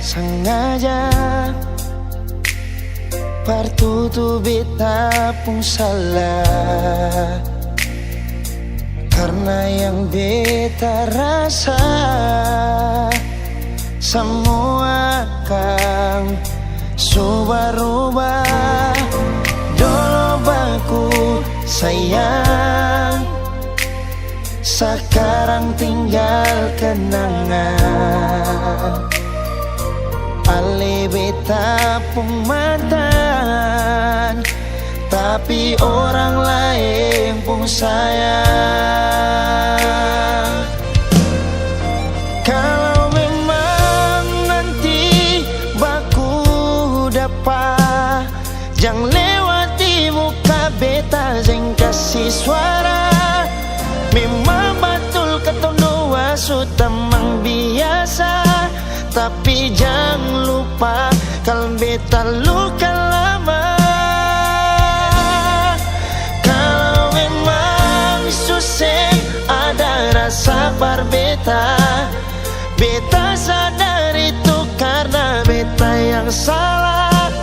sengaja partutu beta pun salah, karena yang beta rasa semua kan subah-rubah. Dulu baku sayang, sekarang tinggal kenangan. Ale beta pun mantan, tapi orang lain pun sayang. Kalau memang nanti baku dapat, jangan lewati muka beta, jangan kasih suara. Memang betul ketemu dua sutamang biasa, tapi jangan lupa kalau beta luka lama. Kalau memang susah ada rasa berbeta, beta sadar itu karena beta yang salah.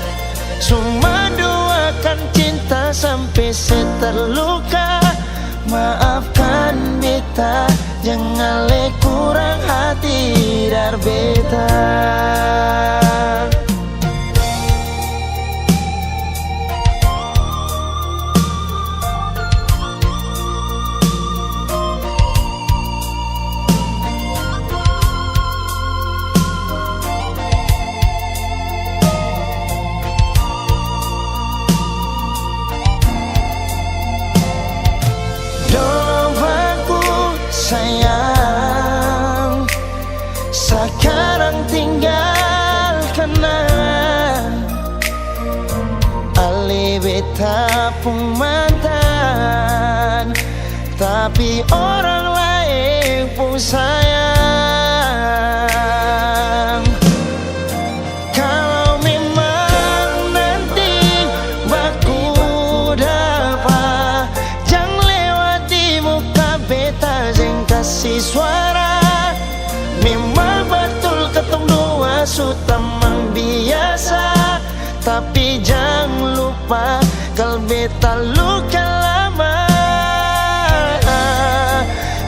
Cuma doakan cinta sampai terluka. Maafkan beta, jangan le kurang hati dar beta. Sayang, sekarang tinggal kenangan. Ale beta pun mantan, tapi orang lain pun sayang. Kalau memang nanti baku dapat, jangan lewati muka beta, kasih suara. Memang betul ketemu dua sutamang biasa, tapi jangan lupa kalau beta luka lama.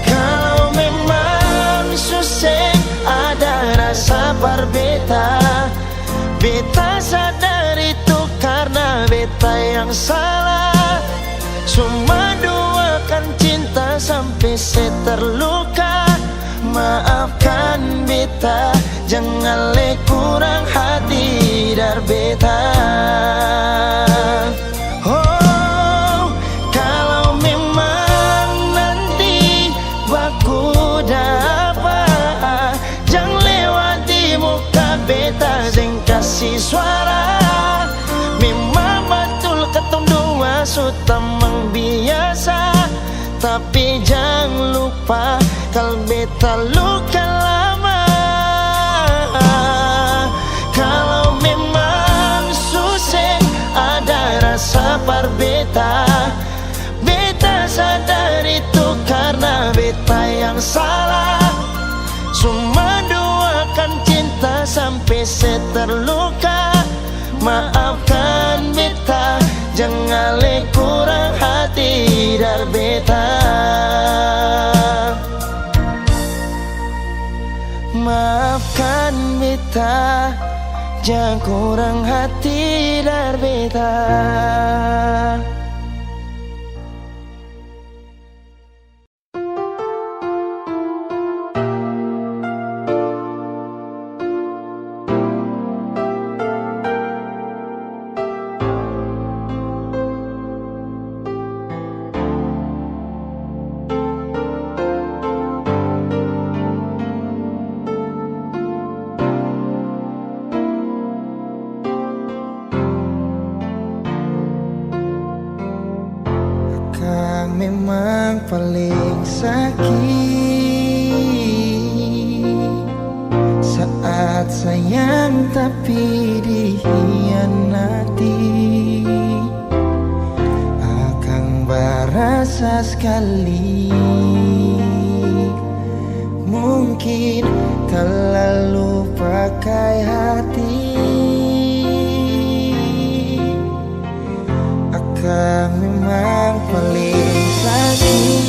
Kalau memang susah ada rasa berbeda, beta sadar itu karena beta yang salah. Cuma doakan cinta sampai terluka. Maafkan beta, jangan le kurang hati dar beta. Oh, kalau memang nanti baku dapat, jangan lewati muka beta, jangan kasih suara. Memang betul ketemu dua sutamang biasa, tapi jangan lupa kalau beta luka lama. Kalau memang susah ada rasa berbeda, beta sadar itu karena beta yang salah. Cuma doakan cinta sampai terluka. Maafkan beta, jangan le kurang hati dar beta. Maafkan beta, jangan kurang hati dar beta. Memang paling sakit saat sayang tapi dikhianati. Akan berasa sekali, mungkin terlalu pakai hati. Akang memang paling sakit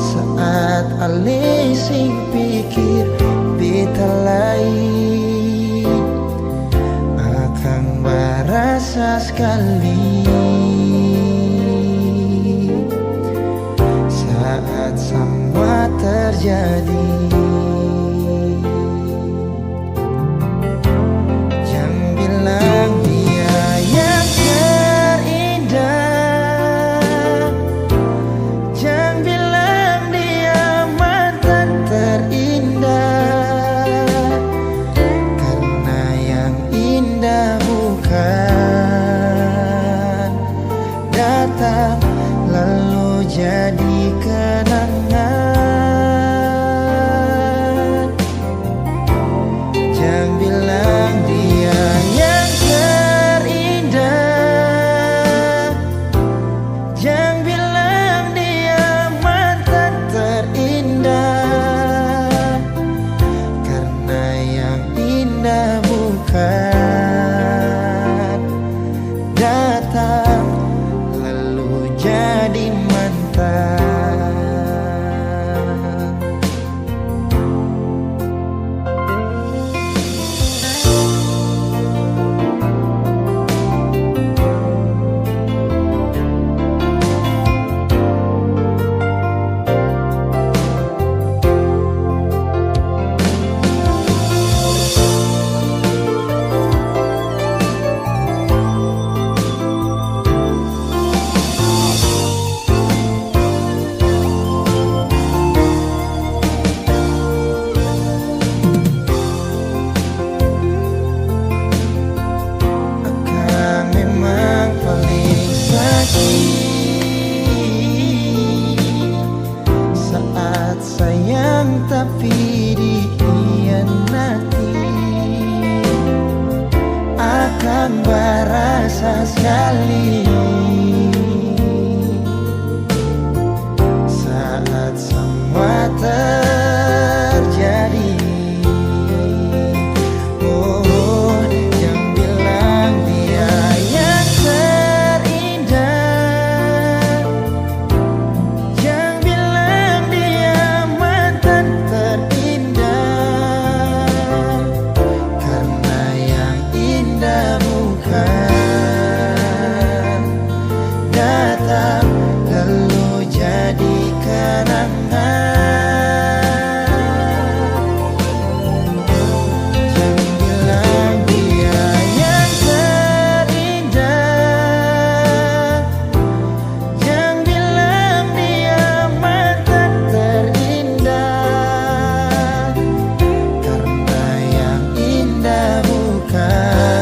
saat alih sing pikir beta lain. Akang berasa sekali saat semua terjadi. Jangan bilang dia yang terindah, jangan bilang dia mantan terindah, karena yang indah bukan datang lalu jadi kenangan. Jangan bilang dia yang terindah, jangan bilang dia mantan terindah, karena yang indah bukan datang lalu jadi mantan. Saat sayang tapi dikhianati, akan berasa sekali saat semua terjadi. Oh, jangan bilang dia yang terindah, jangan bilang dia mantan terindah, karena yang indah bukan datang lalu jadi kenangan. Jangan bilang dia yang terindah, jangan bilang dia mantan terindah, karena yang indah bukan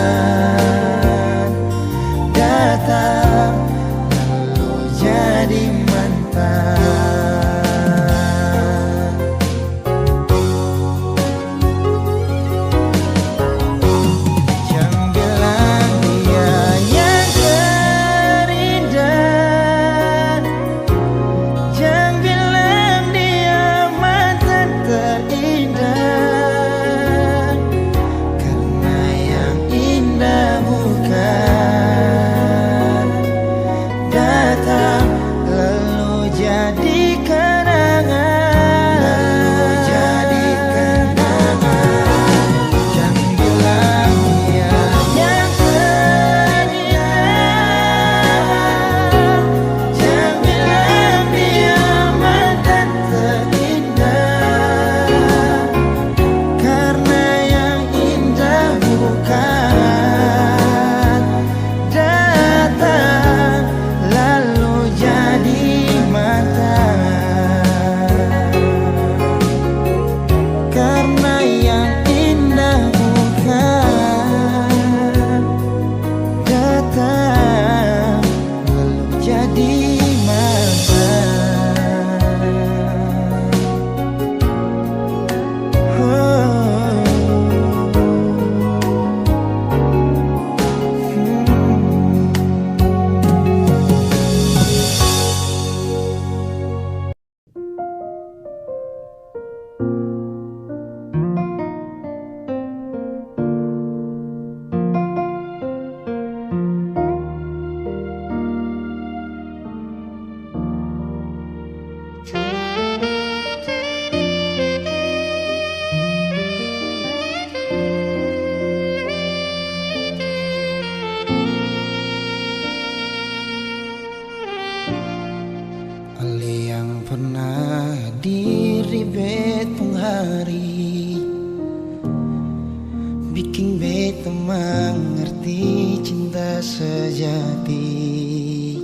terjadi.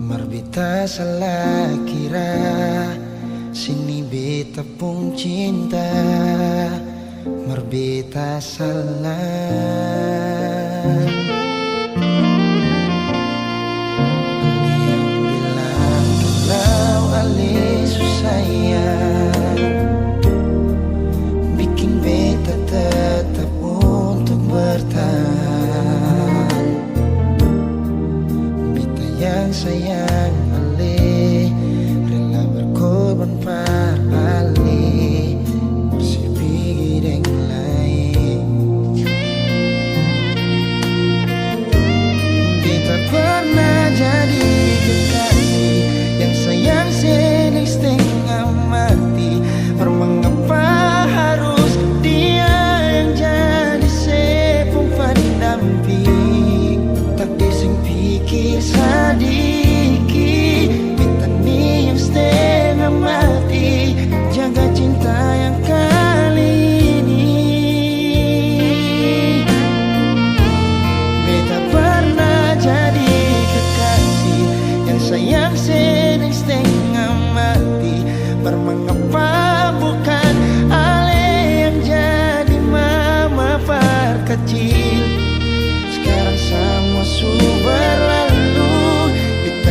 Marbita salah kira, sini beta pun cinta. Marbita salah. Yang bilang kalau ale susah bikin beta tetap untuk bertahan. Beta yang sayang ale rela berkorban par ale bersih yang lain. Beta pernah jadi kekasih yang sayang sedang setengah mati. Mengapa harus dia yang jadi sepung pendamping? Tak dising pikir sedikit, beta ni yang setengah mati jaga cinta yang kali ini. Beta pernah jadi kekasih yang sayang sedang setengah mati. Bermengapa bukan ale yang jadi mama kecil? Sekarang semua sudah berlalu, beta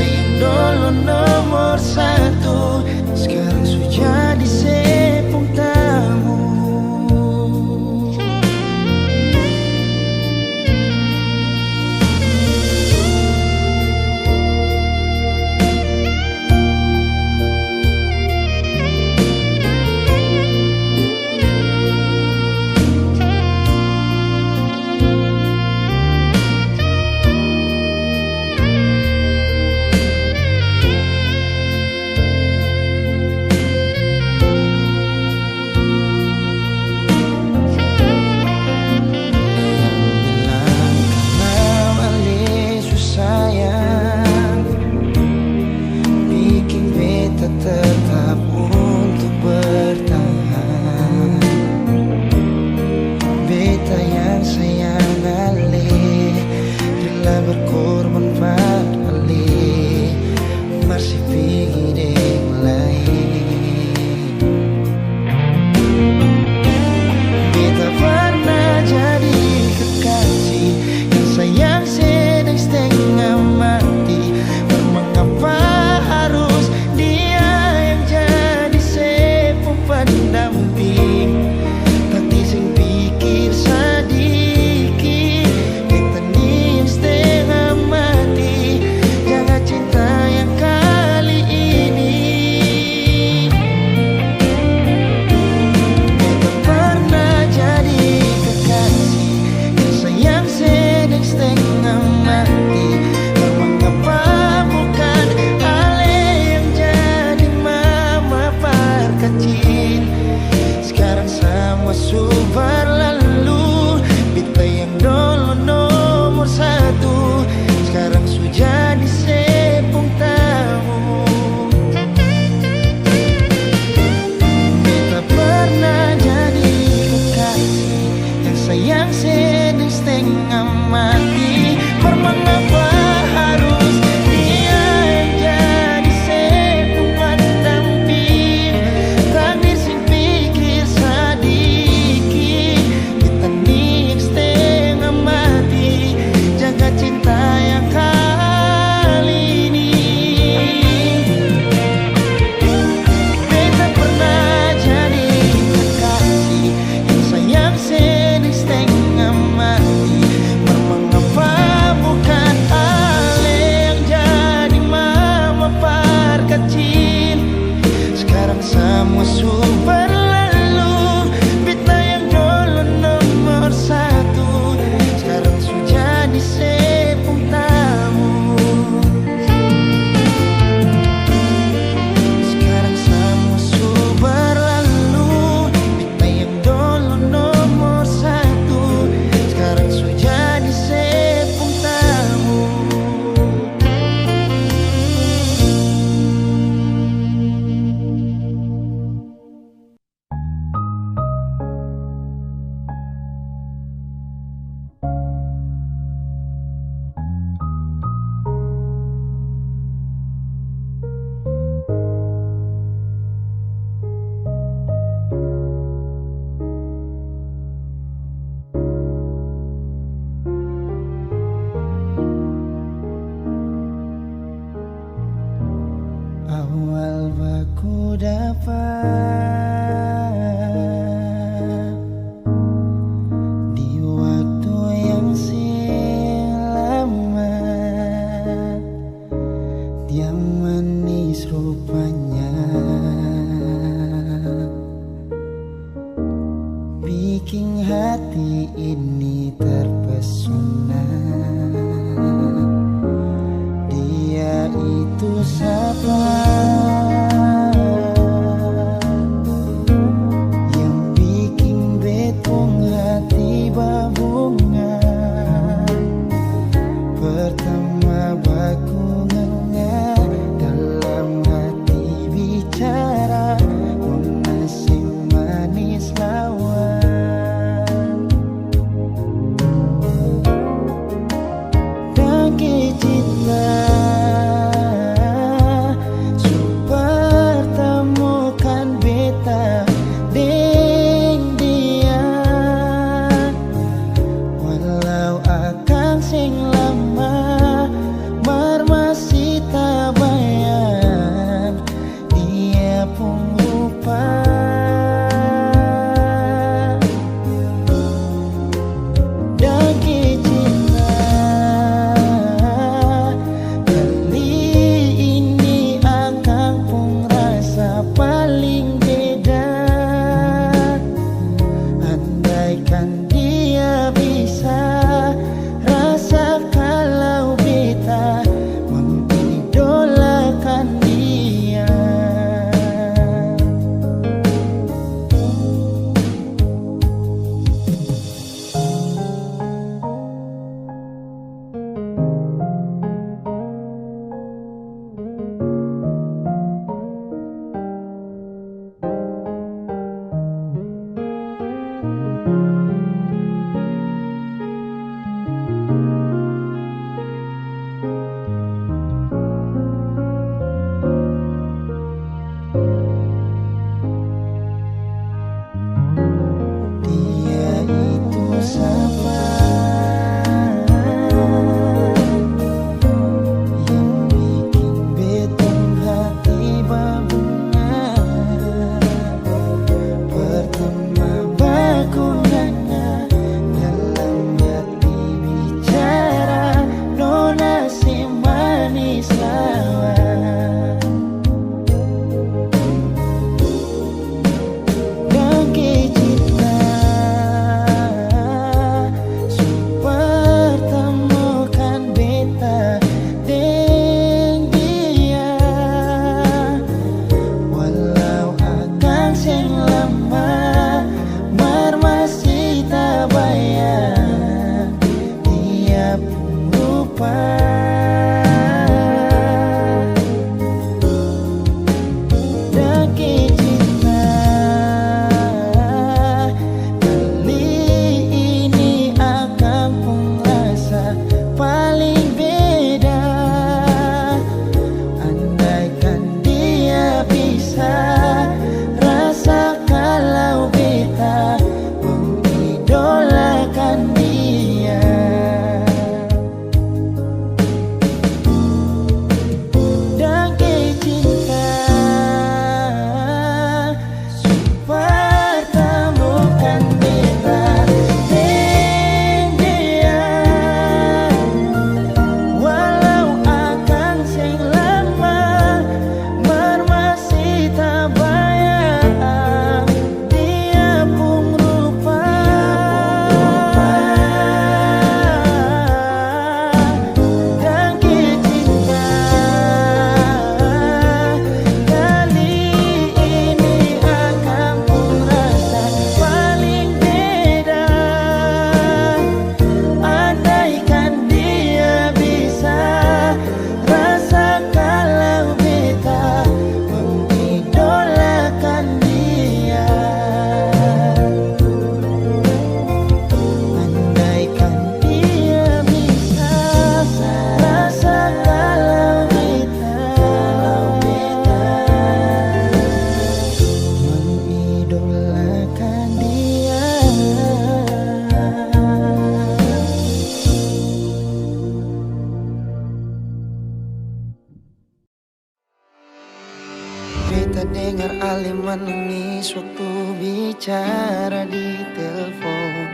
dengar Ali menangis waktu bicara di telepon.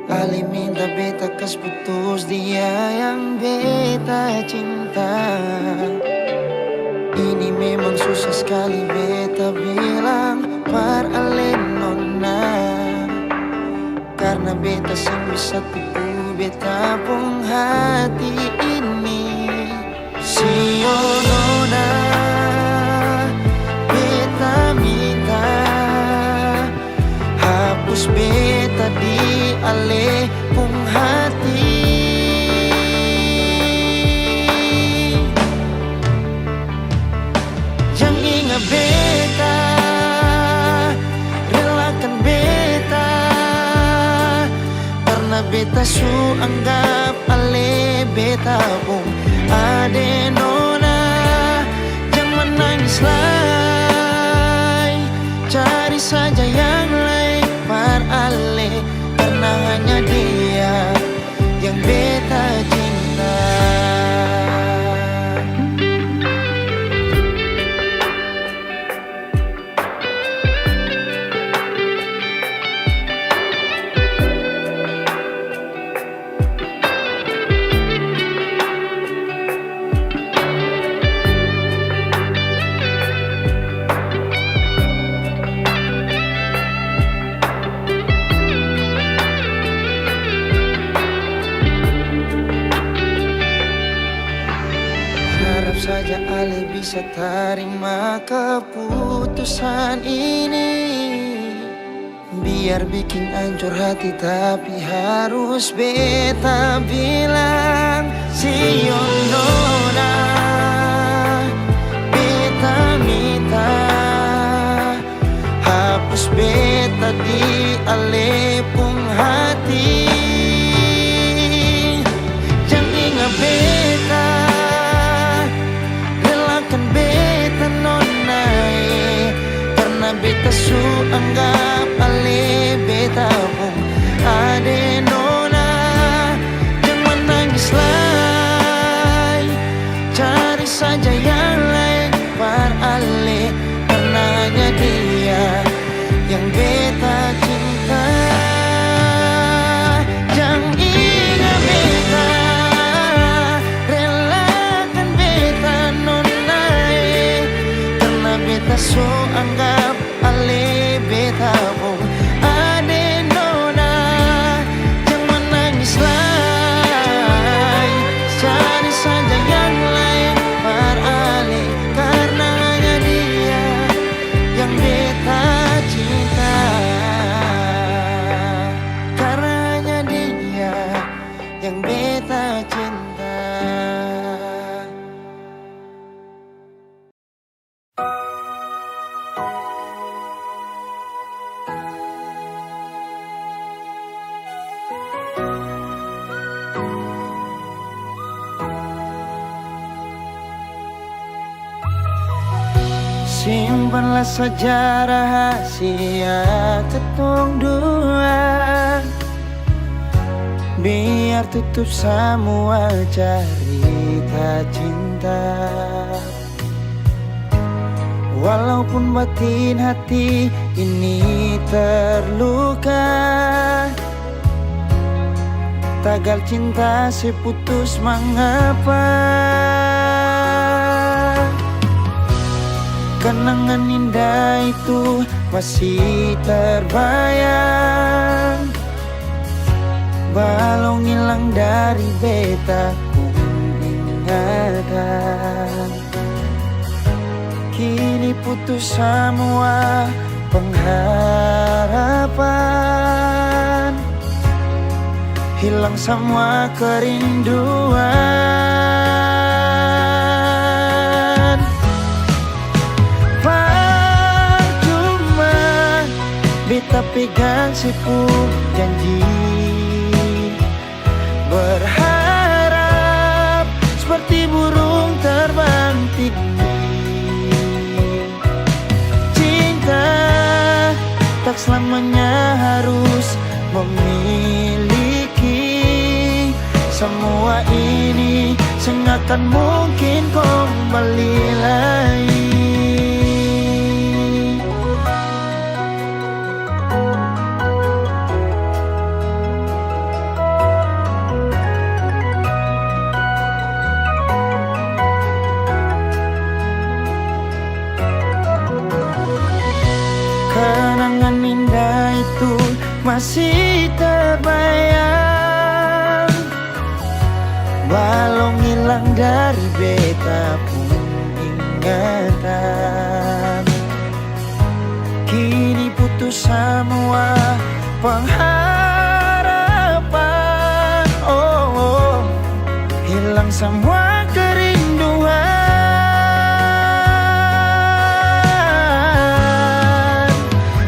Ali minta beta kas putus dia yang beta cinta. Ini memang susah sekali beta bilang par Ale nona, karena beta sing bisa tipu beta pun hati ini. Sio nona, beta minta hapus beta di Ale pun hati. Jangan ingat beta, relakan beta, karena beta su anggap Ale beta pun ade nona. Jangan menangis lagi, cari saja yang lain par Ale, karena hanya dia yang beta cinta. Saja Ale bisa terima keputusan ini. Biar bikin hancur hati tapi harus beta bilang. Sio nona, beta minta hapus beta di Ale pun hati. Jangan ingat beta, beta nona, karena beta su anggap Ale beta pun ade nona. Jangan menangis lagi, cari saja yang lain par Ale, karena hanya dia yang beta cinta. Jangan ingat beta, relakan beta nona, beta so anggap Ale beta pun ade nona. Jangan menangis lagi, cari saja yang lain par Ale, karena hanya dia yang beta cinta. Karena hanya dia yang beta cinta. Simpanlah saja rahasia ketong dua, biar tutup semua cerita cinta. Walaupun batin hati ini terluka, tagal cinta seputus mengapa. Kenangan indah itu masih terbayang, balong hilang dari beta pun ingatan. Kini putus semua pengharapan, hilang semua kerinduan. Beta pegang sipu janji, berharap seperti burung terbang tinggi. Cinta tak selamanya harus memiliki. Semua ini sengakan mungkin kembali lagi. masih terbayang, walau ngilang dari beta pun ingatan. Kini putus semua pengharapan, oh, hilang semua kerinduan.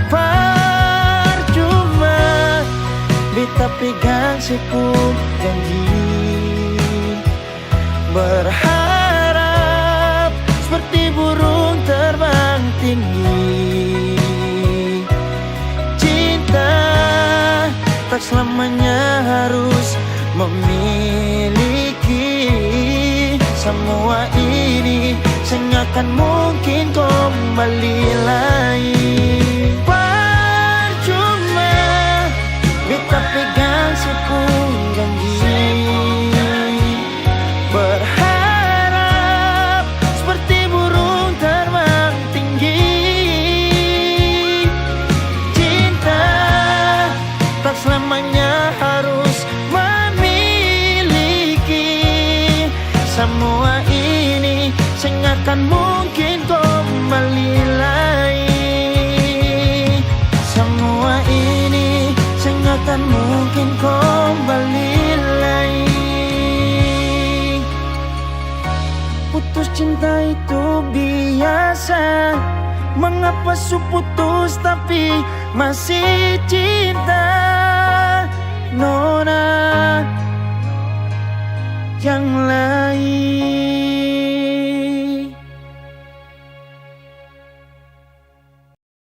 Percuma beta pegang siku janji, berharap seperti burung terbang tinggi. Tak selamanya harus memiliki semua ini, sengakan mungkin kembali lagi. Percuma beta pegang siku janji, berharap seperti burung terbang tinggi. Tak selamanya harus memiliki semua ini, sengakan mungkin kembali lagi. Semua ini sengakan mungkin kembali lagi. Putus cinta itu biasa, mengapa su putus tapi masih cinta? Nona yang lain.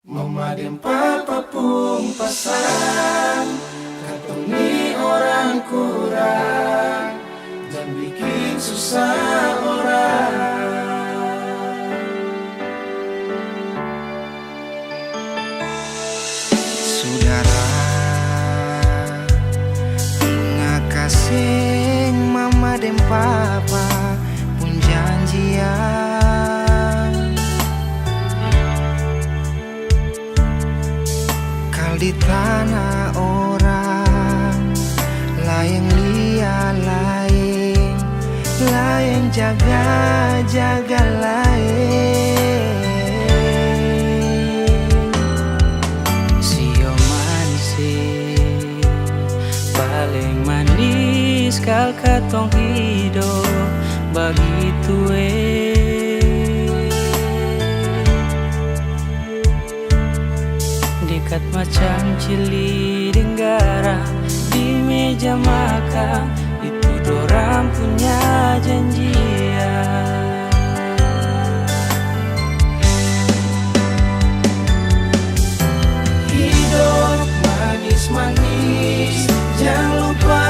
Mama dan papa pun pasang, katong orang kurang, jangan bikin susah orang. Saudara kasih mama dan papa pun janjian, kal di tanah orang lain lia lain, lain jaga lain. Sio manis paling manis kal katong hidup begitu dekat macam cili denggara di meja makan, itu dorang punya janjian. Hidup manis-manis, jangan lupa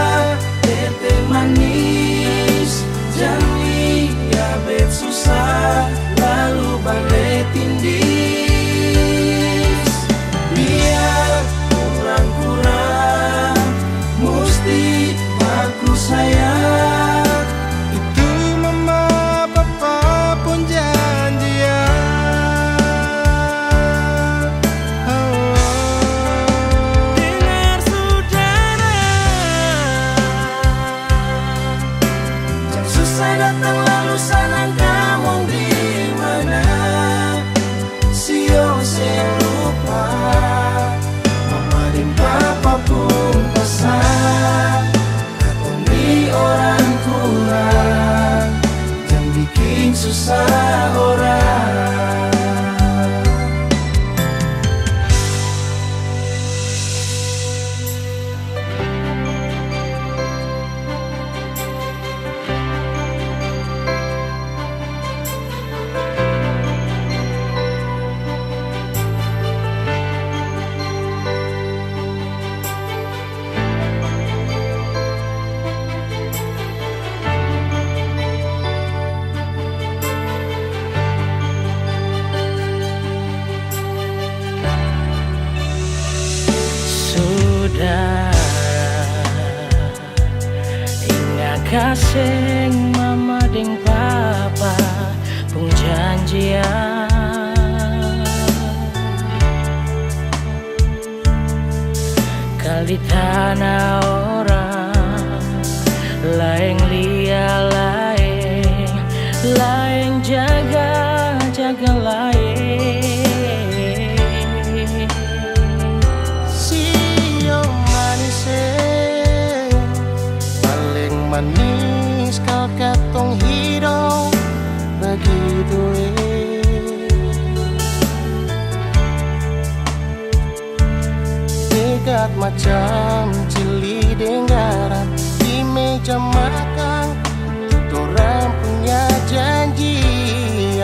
tete manis, jangan lihat bet susah lalu balik tindis. Biar kurang-kurang mesti bagus sayang, itu mama papa pun janjian. Dengar saudara, jam susah datang lalu senang kamu di mana. Sio lupa mama dan papa pun pesan, katong orang kurang, jangan bikin susah orang. Saudara, ingat kasih mama dan papa pun janjian, di tanah orang, laeng lia laeng jaga laeng. Sio manis paling manis kal katong hidup begitu dekat macam cili dengaran di meja makan, dorang punya janjian.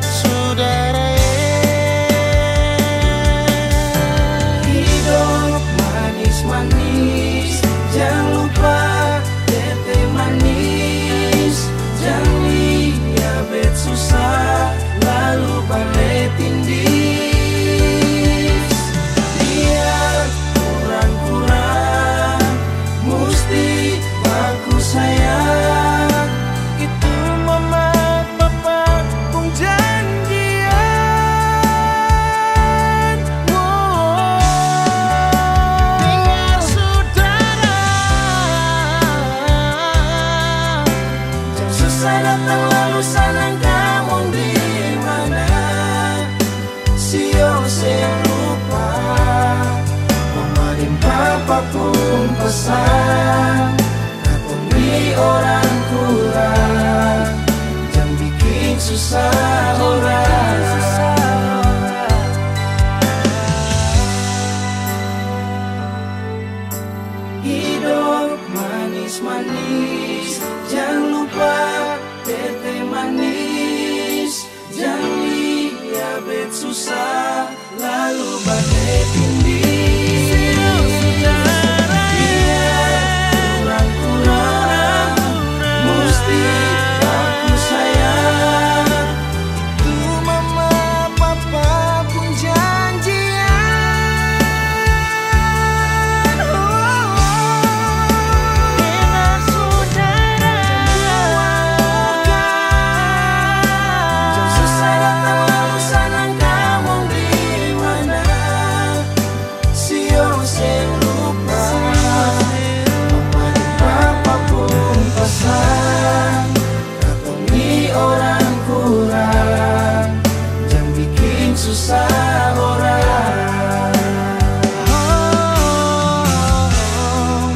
Saudara hidup manis-manis, jangan lupa tete manis. Jangan lihat susah lalu balik tindis. Lihat kurang-kurang mesti baku sayang. Itu mama papa pun janjian. dengar saudara, Jam susah datang lalu senang kamu di mana. Sio lupa mama dan papa pun pesan. Atau di orang kurang, jangan bikin susah orang. Hidup manis-manis, jangan lupa tete manis. Jangan lihat susah lalu badai tindih. Kurang-kurang mesti aku sayang. itu mama papa pun janjian. Dengar saudara, Jam susah datang lalu senang kamu di mana. Sio lupa mama dan papa pun pesan. Atau di orang kurang, jangan bikin susah orang.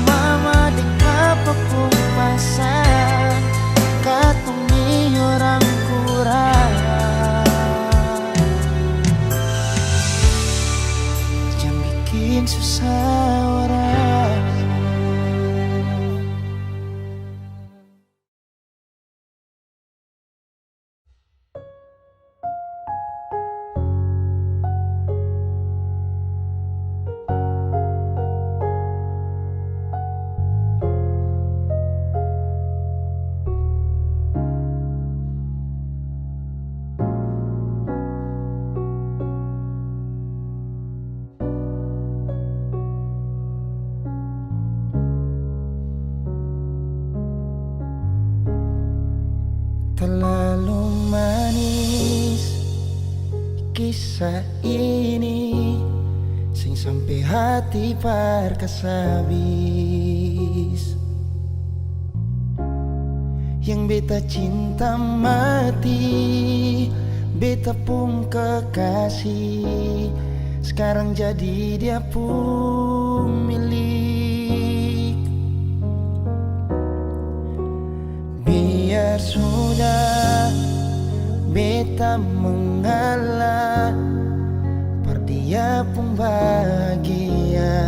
mama deng papa pun pasang katong ni orang kurang, jangan bikin susah orang. Terlalu manis kisah ini, sing sampai hati parkasabis. Yang beta cinta mati, beta pun kekasih, sekarang jadi dia pun milik. Biar sudah beta mengalah, per dia pun bahagia.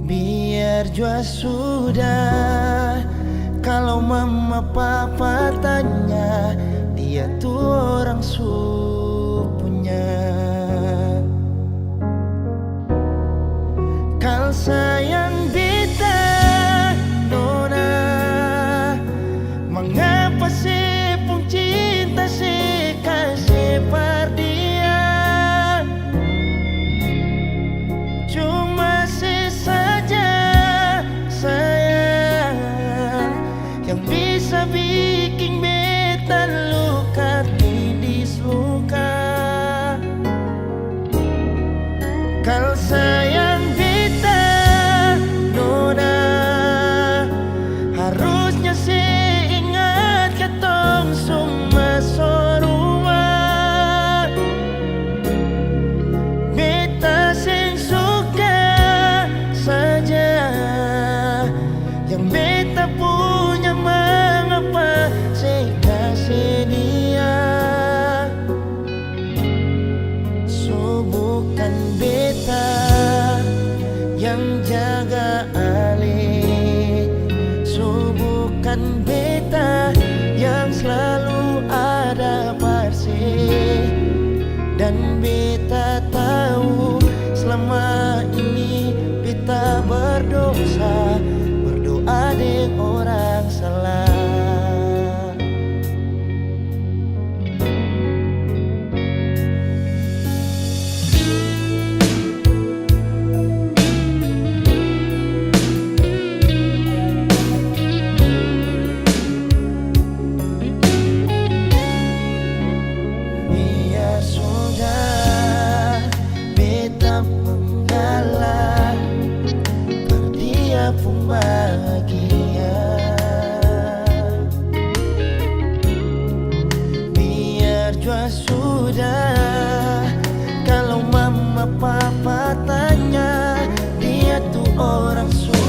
Biar jua sudah, kalau mama papa tanya, dia tuh orang supunya. Kal sayang beta nona, mengapa sih pun cinta sih kasih par dia. Cuma sih saja sayang yang bisa bikin beta luka tindis luka. yang jaga alih. Subuhkan beta yang selalu ada parsi. Dan beta tahu selama ini beta berdosa, berdoa dengan orang salah. Bahagia biar jua sudah. Kalau mama papa tanya, dia tuh orang surya.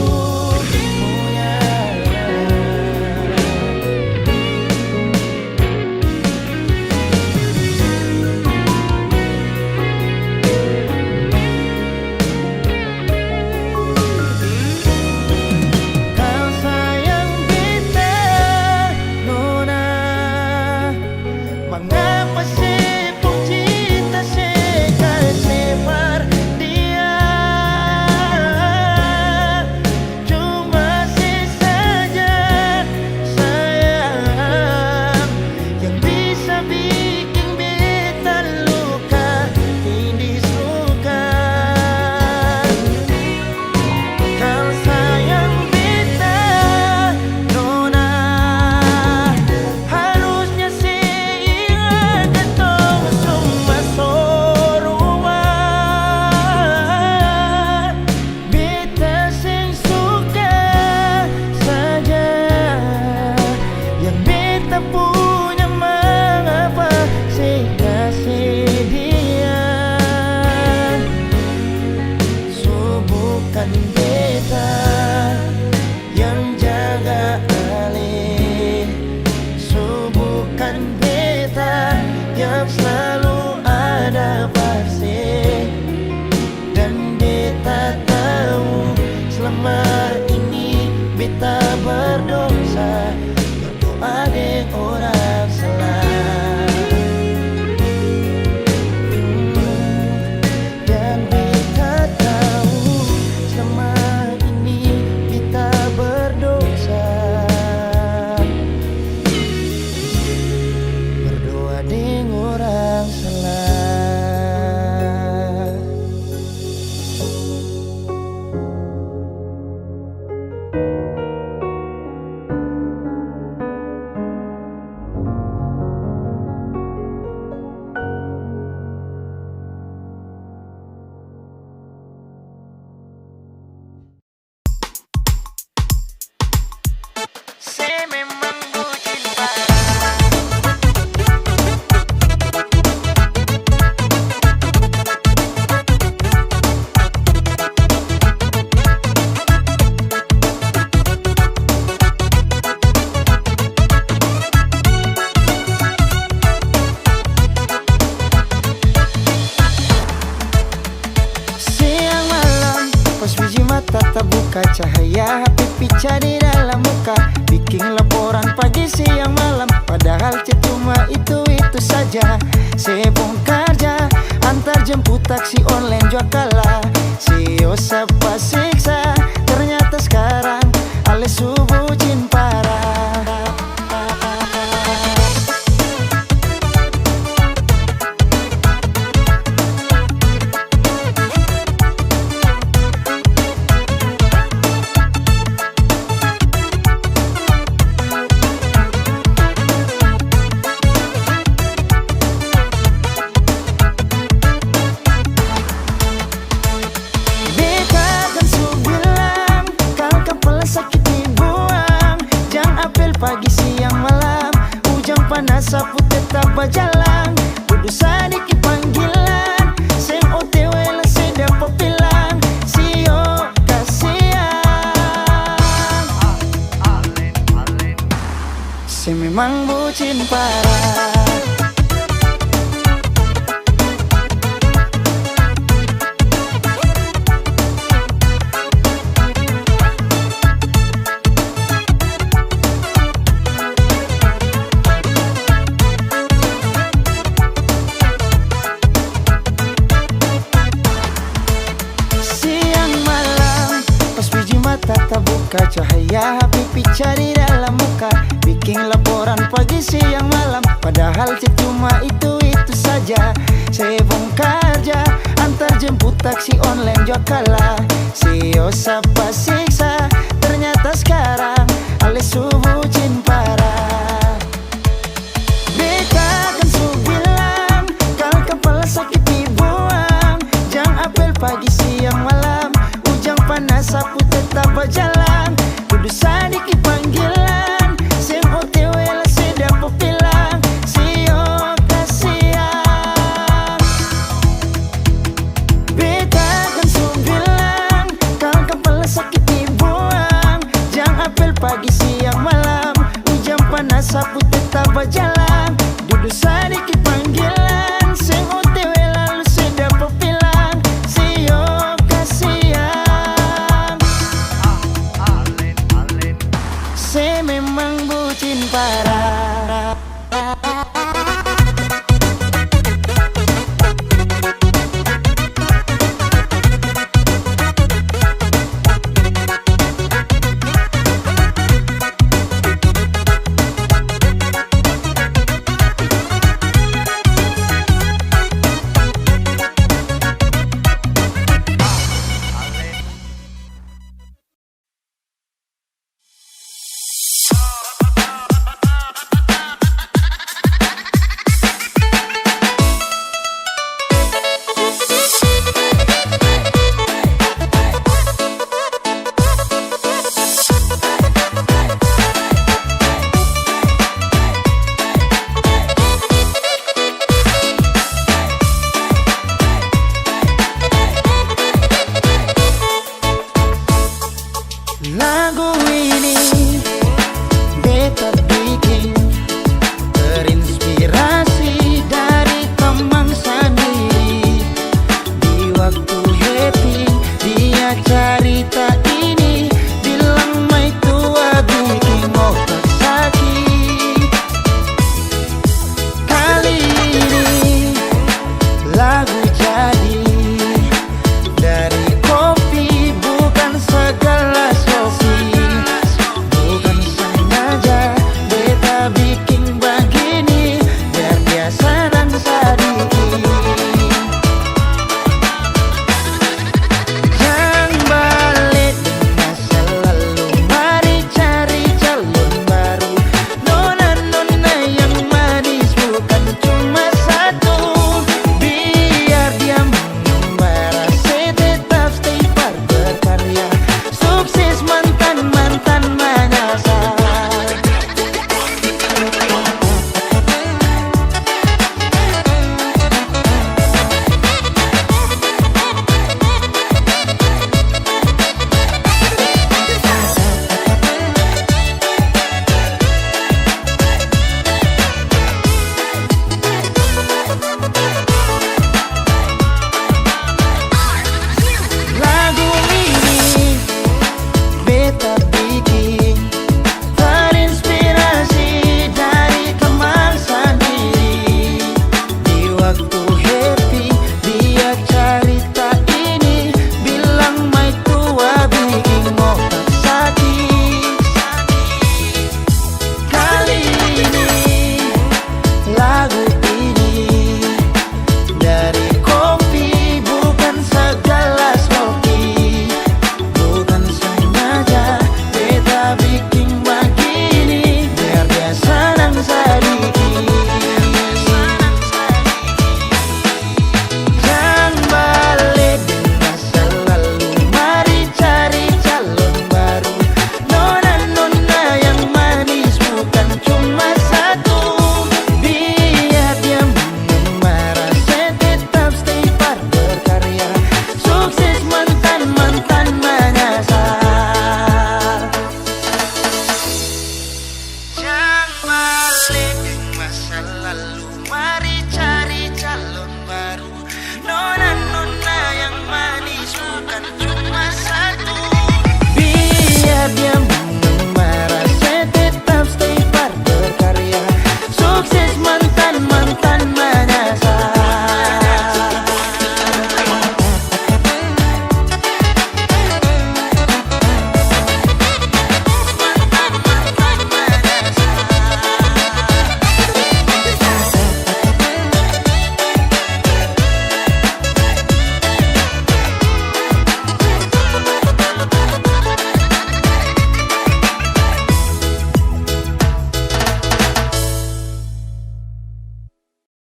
terbuka, cahaya HP pica di dalam muka, bikin laporan pagi siang malam. Padahal cuma itu saja. Saya bongkarja, antar jemput taksi online jua kalah. Sio sapa siksa, ternyata sekarang ale subuh jin parah. Pagi siang malam, ujang panas sapu tetap berjalan. Kudu sadiki panggilan, sing OTW lah saya dapat bilang. Sio kasihan, saya memang bucin parah. tatap buka, cahaya HP pica di dalam muka, bikin laporan pagi siang malam. Padahal cuma itu saja. Saya bongkar kerja, antar jemput taksi online juga kalah. Sio sapa siksa, ternyata sekarang alis bucin parah. Beta kan su bilang, kalau kepala sakit dibuang, jangan apel pagi siang malam, ujang panas sapu tetap berjalan. Kudu sadiki panggilan, sing OTW lah sedap pepilang, sio kasihan. Beta kan su bilang, kalau kepala sakit dibuang, jangan apel pagi siang malam, ujang panas sapu tetap berjalan. Duduk sadiki panggilan, sing OTW lalu sedap pepilang, sio kasihan. Saya memang bucin parah. Lagu